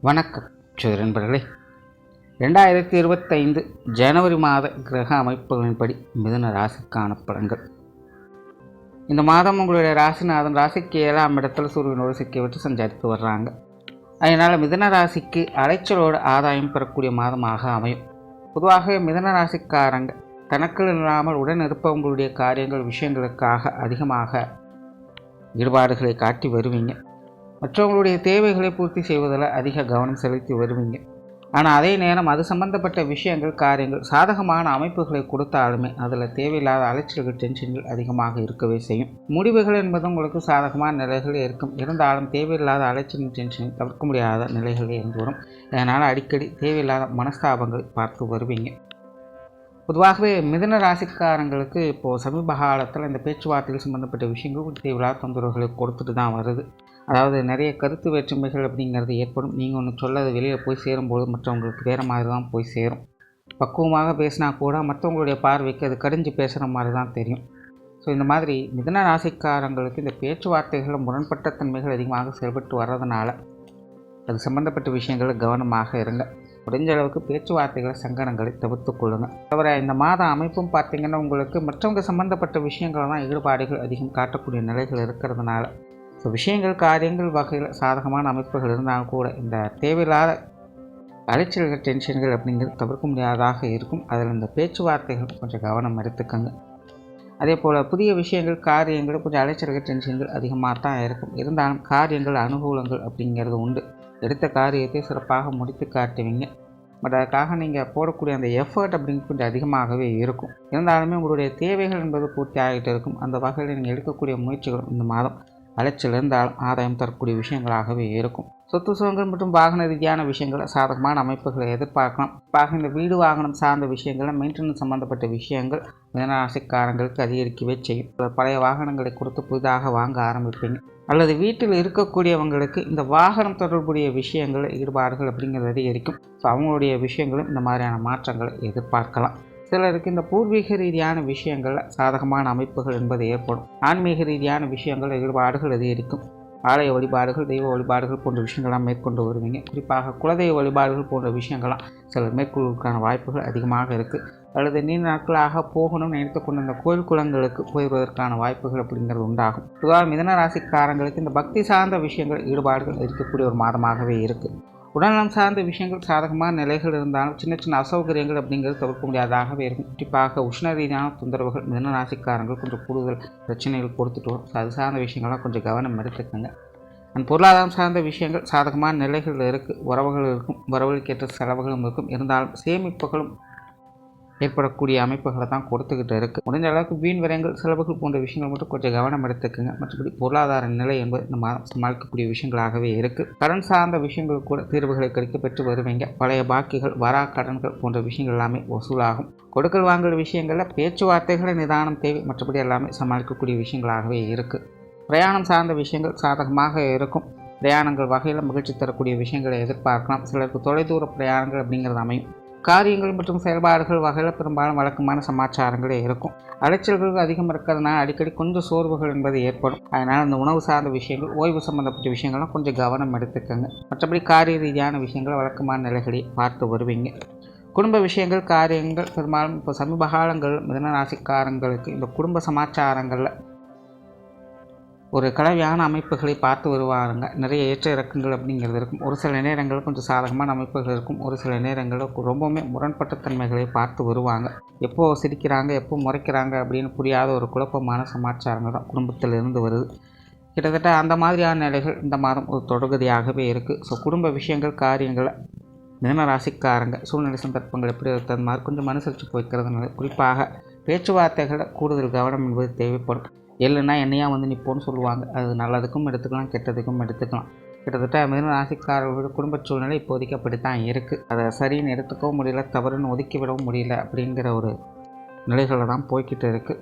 வணக்கம் நண்பர்களே. 2025 ஜனவரி மாத கிரக அமைப்புகளின்படி மிதுன ராசிக்கான பலன்கள். இந்த மாதம் உங்களுடைய ராசிநாதன் ராசிக்கு 7ஆம் இடத்துல சூரியனோடு சிக்கி விட்டு சஞ்சாரித்து வர்றாங்க. அதனால் மிதுன ராசிக்கு அலைச்சலோடு ஆதாயம் பெறக்கூடிய மாதமாக அமையும். பொதுவாகவே மிதுன ராசிக்காரங்க தனக்குள் இல்லாமல் உடன் இருப்பவங்களுடைய காரியங்கள் விஷயங்களுக்காக அதிகமாக ஈடுபாடுகளை காட்டி வருவீங்க. மற்றவங்களுடைய தேவைகளை பூர்த்தி செய்வதில் அதிக கவனம் செலுத்தி வருவீங்க. ஆனால் அதே நேரம் அது சம்பந்தப்பட்ட விஷயங்கள் காரியங்கள் சாதகமான அமைப்புகளை கொடுத்தாலுமே அதில் தேவையில்லாத அலைச்சல்கள் டென்ஷன்கள் அதிகமாக இருக்கவே செய்யும். முடிவுகள் என்பது உங்களுக்கு சாதகமான நிலைகளே இருக்கும். இருந்தாலும் தேவையில்லாத அலைச்சல் டென்ஷன் தவிர்க்க முடியாத நிலைகளே இருந்து வரும். அதனால் அடிக்கடி தேவையில்லாத மனஸ்தாபங்களை பார்த்து வருவீங்க. பொதுவாகவே மிதுன ராசிக்காரங்களுக்கு இப்போது சமீப காலத்தில் இந்த பேச்சுவார்த்தைகள் சம்மந்தப்பட்ட விஷயங்கள் தேவையில்லாத தொந்தரவுகளை கொடுத்துட்டு தான் வருது. அதாவது நிறைய கருத்து வேற்றுமைகள் அப்படிங்கிறது ஏற்படும். நீங்கள் ஒன்று சொல்லது வெளியில் போய் சேரும்போது மற்றவங்களுக்கு வேறு மாதிரி தான் போய் சேரும். பக்குவமாக பேசினா கூட மற்றவங்களுடைய பார்வைக்கு அது கடிஞ்சு பேசுகிற மாதிரி தான் தெரியும். ஸோ இந்த மாதிரி மிதுன ராசிக்காரங்களுக்கு இந்த பேச்சுவார்த்தைகள் முரண்பட்ட தன்மைகள் அதிகமாக செயல்பட்டு வர்றதுனால அது சம்மந்தப்பட்ட விஷயங்களில் கவனமாக இருங்க. முடிஞ்ச அளவுக்கு பேச்சுவார்த்தைகளை சங்கடங்களை தவிர்த்து கொள்ளுங்கள். தவிர இந்த மாத அமைப்பும் பார்த்திங்கன்னா உங்களுக்கு மற்றவங்க சம்மந்தப்பட்ட விஷயங்கள் தான் ஈடுபாடுகள் அதிகம் காட்டக்கூடிய நிலைகள் இருக்கிறதுனால ஸோ விஷயங்கள் காரியங்கள் வகையில் சாதகமான அமைப்புகள் இருந்தாலும் கூட இந்த தேவையில்லாத அலைச்சல்கள் டென்ஷன்கள் அப்படிங்கிறது தவிர்க்க முடியாததாக இருக்கும். அதில் இந்த பேச்சுவார்த்தைகள் கொஞ்சம் கவனம் எடுத்துக்கோங்க. அதே போல் புதிய விஷயங்கள் காரியங்கள் கொஞ்சம் அலைச்சல்கள் டென்ஷன்கள் அதிகமாக தான் இருக்கும். இருந்தாலும் காரியங்கள் அனுகூலங்கள் அப்படிங்கிறது உண்டு. எடுத்த காரியத்தை சிறப்பாக முடித்து காட்டுவீங்க. பட் அதுக்காக நீங்கள் போடக்கூடிய அந்த எஃபர்ட் அப்படிங்கிறது கொஞ்சம் அதிகமாகவே இருக்கும். இருந்தாலுமே உங்களுடைய தேவைகள் என்பது பூர்த்தி ஆகிட்டு இருக்கும். அந்த வகையில் நீங்கள் எடுக்கக்கூடிய முயற்சிகள் இந்த மாதம் அலைச்சல் இருந்தாலும் ஆதாயம் தரக்கூடிய விஷயங்களாகவே இருக்கும். சொத்து சுகங்கள் மற்றும் வாகன ரீதியான விஷயங்களை சாதகமான அமைப்புகளை எதிர்பார்க்கலாம். குறிப்பாக இந்த வீடு வாகனம் சார்ந்த விஷயங்களை மெயின்டெனன்ஸ் சம்மந்தப்பட்ட விஷயங்கள் மிதனராசிக்காரங்களுக்கு அதிகரிக்கவே செய்யும். பழைய வாகனங்களை கொடுத்து புதிதாக வாங்க ஆரம்பிப்பீங்க. அல்லது வீட்டில் இருக்கக்கூடியவங்களுக்கு இந்த வாகனம் தொடர்புடைய விஷயங்கள் ஈடுபாடுகள் அப்படிங்கிறது அதிகரிக்கும். ஸோ அவங்களுடைய விஷயங்களும் இந்த மாதிரியான மாற்றங்களை எதிர்பார்க்கலாம். சிலருக்கு இந்த பூர்வீக ரீதியான விஷயங்களில் சாதகமான அமைப்புகள் என்பது ஏற்படும். ஆன்மீக ரீதியான விஷயங்கள் ஈடுபாடுகள் அதிகரிக்கும். ஆலய வழிபாடுகள் தெய்வ வழிபாடுகள் போன்ற விஷயங்கள்லாம் மேற்கொண்டு வருவீங்க. குறிப்பாக குலதெய்வ வழிபாடுகள் போன்ற விஷயங்கள்லாம் சிலர் மேற்கொள்வதற்கான வாய்ப்புகள் அதிகமாக இருக்குது. அல்லது நீண்ட நாட்களாக போகணும்னு நினைத்து கொண்டு இந்த கோயில் குளங்களுக்கு போயிடுவதற்கான வாய்ப்புகள் அப்படிங்கிறது உண்டாகும். பொதுவாக மிதுன ராசிக்காரங்களுக்கு இந்த பக்தி சார்ந்த விஷயங்கள் ஈடுபாடுகள் இருக்கக்கூடிய ஒரு மாதமாகவே இருக்குது. உடல்நலம் சார்ந்த விஷயங்கள் சாதகமான நிலைகள் இருந்தாலும் சின்ன சின்ன அசௌகரியங்கள் அப்படிங்கிறது தவிர்க்க முடியாதாகவே இருக்கும். குறிப்பாக உஷ்ண ரீதியான தொந்தரவுகள் மிதுன ராசிக்காரங்கள் கொஞ்சம் கூடுதல் பிரச்சனைகள் கொடுத்துட்டு வரும். அது சார்ந்த விஷயங்கள்லாம் கொஞ்சம் கவனம் எடுத்துக்கோங்க. பொருளாதாரம் சார்ந்த விஷயங்கள் சாதகமான நிலைகள் இருக்குது. உறவுகள் இருக்கும், உறவுகளுக்கேற்ற செலவுகளும் இருக்கும். இருந்தாலும் சேமிப்புகளும் ஏற்படக்கூடிய அமைப்புகளை தான் கொடுத்துக்கிட்டு இருக்குது. முடிஞ்ச அளவுக்கு வீண் விரயங்கள் செலவுகள் போன்ற விஷயங்கள் மட்டும் கொஞ்சம் கவனம் எடுத்துக்குங்க. மற்றபடி பொருளாதார நிலை என்பது இந்த மாதம் சமாளிக்கக்கூடிய விஷயங்களாகவே இருக்குது. கடன் சார்ந்த விஷயங்கள் கூட தீர்வுகளை கிடைக்க பெற்று வருவீங்க. பழைய பாக்கிகள் வரா கடன்கள் போன்ற விஷயங்கள் எல்லாமே வசூலாகும். கொடுக்கல் வாங்கல் விஷயங்களில் பேச்சுவார்த்தைகளை நிதானம் தேவை. மற்றபடி எல்லாமே சமாளிக்கக்கூடிய விஷயங்களாகவே இருக்குது. பிரயாணம் சார்ந்த விஷயங்கள் சாதகமாக இருக்கும். பிரயாணங்கள் வகையில் மகிழ்ச்சி தரக்கூடிய விஷயங்களை எதிர்பார்க்கலாம். சிலருக்கு தொலைதூர பிரயாணங்கள் அப்படிங்கிறது அமையும். காரியங்கள் மற்றும் செயல்பாடுகள் வகையில் பெரும்பாலும் வழக்கமான சமாச்சாரங்களே இருக்கும். அலைச்சல்கள் அதிகம் இருக்கிறதுனால அடிக்கடி கொஞ்சம் சோர்வுகள் என்பது ஏற்படும். அதனால் அந்த உணவு சார்ந்த விஷயங்கள் ஓய்வு சம்மந்தப்பட்ட விஷயங்கள்லாம் கொஞ்சம் கவனம் எடுத்துக்கோங்க. மற்றபடி காரிய ரீதியான விஷயங்கள் வழக்கமான நிலைகளை பார்த்து வருவீங்க. குடும்ப விஷயங்கள் காரியங்கள் பெரும்பாலும் இப்போ சமீப காலங்கள் மிதுன ராசிக்காரங்களுக்கு இந்த குடும்ப சமாச்சாரங்களில் ஒரு கலவையான அமைப்புகளை பார்த்து வருவாங்க. நிறைய ஏற்ற இறக்கங்கள் அப்படிங்கிறது இருக்கும். ஒரு சில நேரங்களில் கொஞ்சம் சாதகமான அமைப்புகள் இருக்கும். ஒரு சில நேரங்களில் ரொம்பவுமே முரண்பட்ட தன்மைகளை பார்த்து வருவாங்க. எப்போ சிரிக்கிறாங்க எப்போ முறைக்கிறாங்க அப்படின்னு புரியாத ஒரு குழப்பமான சமாச்சாரங்கள் தான் குடும்பத்தில் இருந்து வருது. கிட்டத்தட்ட அந்த மாதிரியான நிலைகள் இந்த மாதம் ஒரு தொடர்கதியாகவே இருக்குது. ஸோ குடும்ப விஷயங்கள் காரியங்களை மிதுன ராசிக்காரங்க சூழ்நிலை சந்தர்ப்பங்கள் எப்படி இருக்கிறது மாதிரி கொஞ்சம் மனுசரித்து போய்க்கிறதுனால குறிப்பாக பேச்சுவார்த்தைகளை கூடுதல் கவனம் என்பது தேவைப்படும். இல்லைன்னா என்னையா வந்து நிற்போன்னு சொல்லுவாங்க. அது நல்லதுக்கும் எடுத்துக்கலாம், கெட்டதுக்கும் எடுத்துக்கலாம். கிட்டத்தட்ட மிதுன ராசிக்காரர்களோட குடும்ப சூழ்நிலை இப்போதைக்கு அப்படித்தான் இருக்குது. அதை சரின்னு எடுத்துக்கவும் முடியல, தவறுன்னு ஒதுக்கி விடவும் முடியல அப்படிங்கிற ஒரு நிலைகளில் தான் போய்கிட்டு இருக்குது.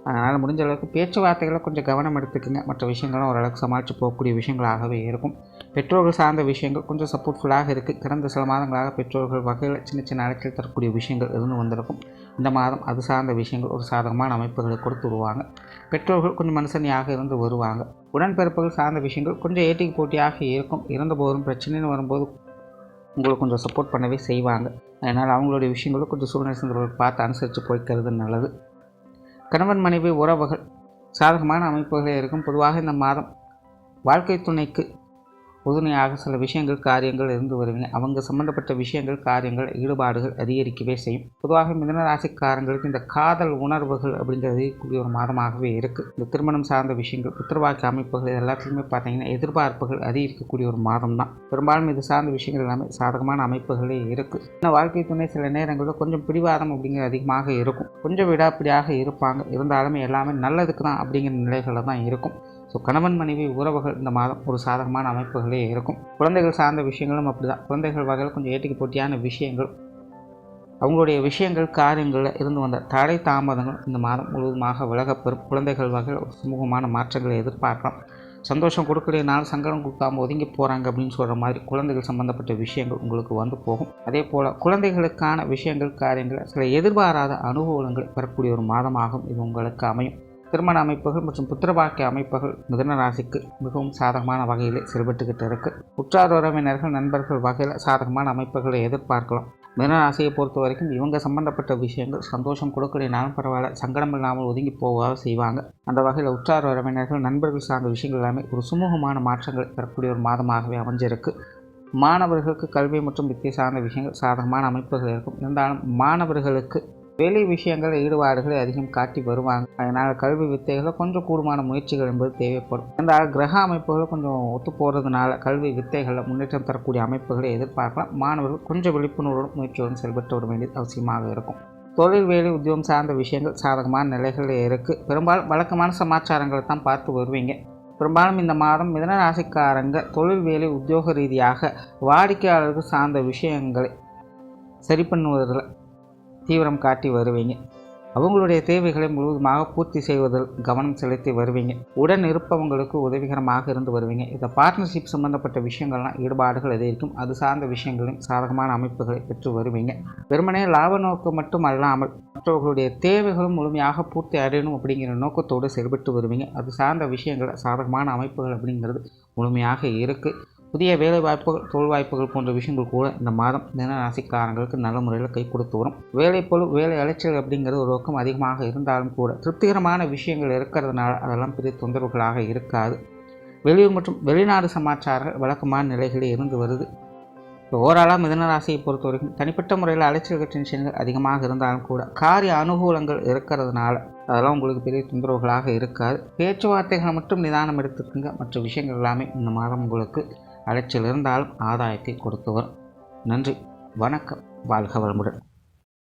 அதனால் முடிஞ்ச அளவுக்கு பேச்சுவார்த்தைகளை கொஞ்சம் கவனம் எடுத்துக்கோங்க. மற்ற விஷயங்களும் ஓரளவுக்கு சமாளித்து போகக்கூடிய விஷயங்களாகவே இருக்கும். பெற்றோர்கள் சார்ந்த விஷயங்கள் கொஞ்சம் சப்போர்ட்ஃபுல்லாக இருக்குது. கடந்த சில மாதங்களாக பெற்றோர்கள் வகையில் சின்ன சின்ன அழைச்சல் தரக்கூடிய விஷயங்கள் இருந்து வந்திருக்கும். இந்த மாதம் அது சார்ந்த விஷயங்கள் ஒரு சாதகமான அமைப்புகளை கொடுத்து வருவாங்க. பெற்றோர்கள் கொஞ்சம் மனுஷனியாக இருந்து வருவாங்க. உடன்பிறப்புகள் சார்ந்த விஷயங்கள் கொஞ்சம் ஏட்டிக்கு போட்டியாக இருக்கும். இருந்தபோதும் பிரச்சனைன்னு வரும்போது உங்களுக்கு கொஞ்சம் சப்போர்ட் பண்ணவே செய்வாங்க. அதனால் அவங்களுடைய விஷயங்களும் கொஞ்சம் சூழ்நிலை சந்தர்ப்பங்களை பார்த்து அனுசரித்து போய்க்கிறது நல்லது. கணவன் மனைவி உறவுகள் சாதகமான அமைப்புகளே இருக்கும். பொதுவாக இந்த மாதம் வாழ்க்கை துணைக்கு உறுதுணையாக சில விஷயங்கள் காரியங்கள் இருந்து வருவீங்க. அவங்க சம்பந்தப்பட்ட விஷயங்கள் காரியங்கள் ஈடுபாடுகள் அதிகரிக்கவே செய்யும். பொதுவாக மிதுன ராசிக்காரங்களுக்கு இந்த காதல் உணர்வுகள் அப்படிங்கிறது கூடிய ஒரு மாதமாகவே இருக்குது. இந்த திருமணம் சார்ந்த விஷயங்கள் புத்திரவாக்கு அமைப்புகள் எல்லாத்துலேயுமே பார்த்தீங்கன்னா எதிர்பார்ப்புகள் அதிகரிக்கக்கூடிய ஒரு மாதம் தான். பெரும்பாலும் இது சார்ந்த விஷயங்கள் எல்லாமே சாதகமான அமைப்புகளே இருக்குது. இந்த வாழ்க்கை துணை சில நேரங்களில் கொஞ்சம் பிடிவாதம் அப்படிங்கிறது அதிகமாக இருக்கும். கொஞ்சம் விடாப்பிடியாக இருப்பாங்க. இருந்தாலுமே எல்லாமே நல்லதுக்கு தான் அப்படிங்கிற நிலைகளில் தான் இருக்கும். ஸோ கணவன் மனைவி உறவுகள் இந்த மாதம் ஒரு சாதகமான அமைப்புகளே இருக்கும். குழந்தைகள் சார்ந்த விஷயங்களும் அப்படி தான். குழந்தைகள் வகையில் கொஞ்சம் ஏட்டிக்கு போட்டியான விஷயங்கள் அவங்களுடைய விஷயங்கள் காரியங்களில் இருந்து வந்த தடை தாமதங்கள் இந்த மாதம் முழுவதுமாக விலகப்பெறும். குழந்தைகள் வகையில் ஒரு சுமூகமான மாற்றங்களை எதிர்பார்க்கலாம். சந்தோஷம் கொடுக்கலைனாலும் சங்கடம் கொடுக்காமல் ஒதுங்கி போகிறாங்க அப்படின்னு சொல்கிற மாதிரி குழந்தைகள் சம்மந்தப்பட்ட விஷயங்கள் உங்களுக்கு வந்து போகும். அதே போல் குழந்தைகளுக்கான விஷயங்கள் காரியங்கள் சில எதிர்பாராத அனுகூலங்களை பெறக்கூடிய ஒரு மாதமாகும் இது உங்களுக்கு அமையும். திருமண அமைப்புகள் மற்றும் புத்திரபாக்கிய அமைப்புகள் மிதுன ராசிக்கு மிகவும் சாதகமான வகையில் செயல்பட்டுக்கிட்டு இருக்குது. உற்றார் உறவினர்கள் நண்பர்கள் வகையில் சாதகமான அமைப்புகளை எதிர்பார்க்கலாம். மிதுன ராசியை பொறுத்த வரைக்கும் இவங்க சம்பந்தப்பட்ட விஷயங்கள் சந்தோஷம் கொடுக்கலைனாலும் பரவாயில்ல, சங்கடம் இல்லாமல் ஒதுங்கி போகாத செய்வாங்க. அந்த வகையில் உற்றார் உறவினர்கள் நண்பர்கள் சார்ந்த விஷயங்கள் எல்லாமே ஒரு சுமூகமான மாற்றங்களை பெறக்கூடிய ஒரு மாதமாகவே அமைஞ்சிருக்கு. மாணவர்களுக்கு கல்வி மற்றும் வித்தியை சார்ந்த விஷயங்கள் சாதகமான அமைப்புகள் இருக்கும். இருந்தாலும் மாணவர்களுக்கு வேலை விஷயங்கள் ஈடுபாடுகளை அதிகம் காட்டி வருவாங்க. அதனால் கல்வி வித்தைகளில் கொஞ்சம் கூடுமான முயற்சிகள் என்பது தேவைப்படும். இந்த கிரக அமைப்புகள் கொஞ்சம் ஒத்து போகிறதுனால கல்வி வித்தைகளில் முன்னேற்றம் தரக்கூடிய அமைப்புகளை எதிர்பார்க்கலாம். மாணவர்கள் கொஞ்சம் விழிப்புணர்வுடன் முயற்சியுடன் செயல்பட்டு வர வேண்டியது அவசியமாக இருக்கும். தொழில் வேலை உத்தியோகம் சார்ந்த விஷயங்கள் சாதகமான நிலைகளில் இருக்குது. பெரும்பாலும் வழக்கமான சமாச்சாரங்களை தான் பார்த்து வருவீங்க. பெரும்பாலும் இந்த மாதம் மிதுன ராசிக்காரங்க தொழில் வேலை உத்தியோக ரீதியாக வாடிக்கையாளர்கள் சார்ந்த விஷயங்களை சரி பண்ணுவதில் தீவிரம் காட்டி வருவீங்க. அவங்களுடைய தேவைகளை முழுவதுமாக பூர்த்தி செய்வதில் கவனம் செலுத்தி வருவீங்க. உடன் இருப்பவங்களுக்கு உதவிகரமாக இருந்து வருவீங்க. இந்த பார்ட்னர்ஷிப் சம்பந்தப்பட்ட விஷயங்கள்லாம் ஈடுபாடுகள் எதிர்க்கும். அது சார்ந்த விஷயங்களையும் சாதகமான அமைப்புகளை பெற்று வருவீங்க. வெறுமனே லாப நோக்கம் மட்டும் அல்லாமல் மற்றவர்களுடைய தேவைகளும் முழுமையாக பூர்த்தி அடையணும் அப்படிங்கிற நோக்கத்தோடு செயல்பட்டு வருவீங்க. அது சார்ந்த விஷயங்கள் சாதகமான அமைப்புகள் அப்படிங்கிறது முழுமையாக இருக்குது. புதிய வேலை வாய்ப்புகள் தொழில் வாய்ப்புகள் போன்ற விஷயங்கள் கூட இந்த மாதம் மிதுன ராசிக்காரங்களுக்கு நல்ல முறையில் கை கொடுத்து வரும். வேலைப்பொழு வேலை அலைச்சல் அப்படிங்கிறது ஒரு பக்கம் அதிகமாக இருந்தாலும் கூட திருப்திகரமான விஷயங்கள் இருக்கிறதுனால அதெல்லாம் பெரிய தொந்தரவுகளாக இருக்காது. வெளியூர் மற்றும் வெளிநாடு சமாச்சாரங்கள் வழக்கமான நிலைகளில் இருந்து வருது. ஓவராலாக மிதுன ராசியை பொறுத்த வரைக்கும் தனிப்பட்ட முறையில் அலைச்சல்கள் டென்ஷன்கள் அதிகமாக இருந்தாலும் கூட காரிய அனுகூலங்கள் இருக்கிறதுனால அதெல்லாம் உங்களுக்கு பெரிய தொந்தரவுகளாக இருக்காது. பேச்சுவார்த்தைகளை மட்டும் நிதானம் எடுத்துக்கோங்க. மற்ற விஷயங்கள் எல்லாமே இந்த மாதம் உங்களுக்கு அலைச்சல் இருந்தாலும் ஆதாயத்தை கொடுத்து வரும். நன்றி, வணக்கம், வாழ்க வளமுடன்.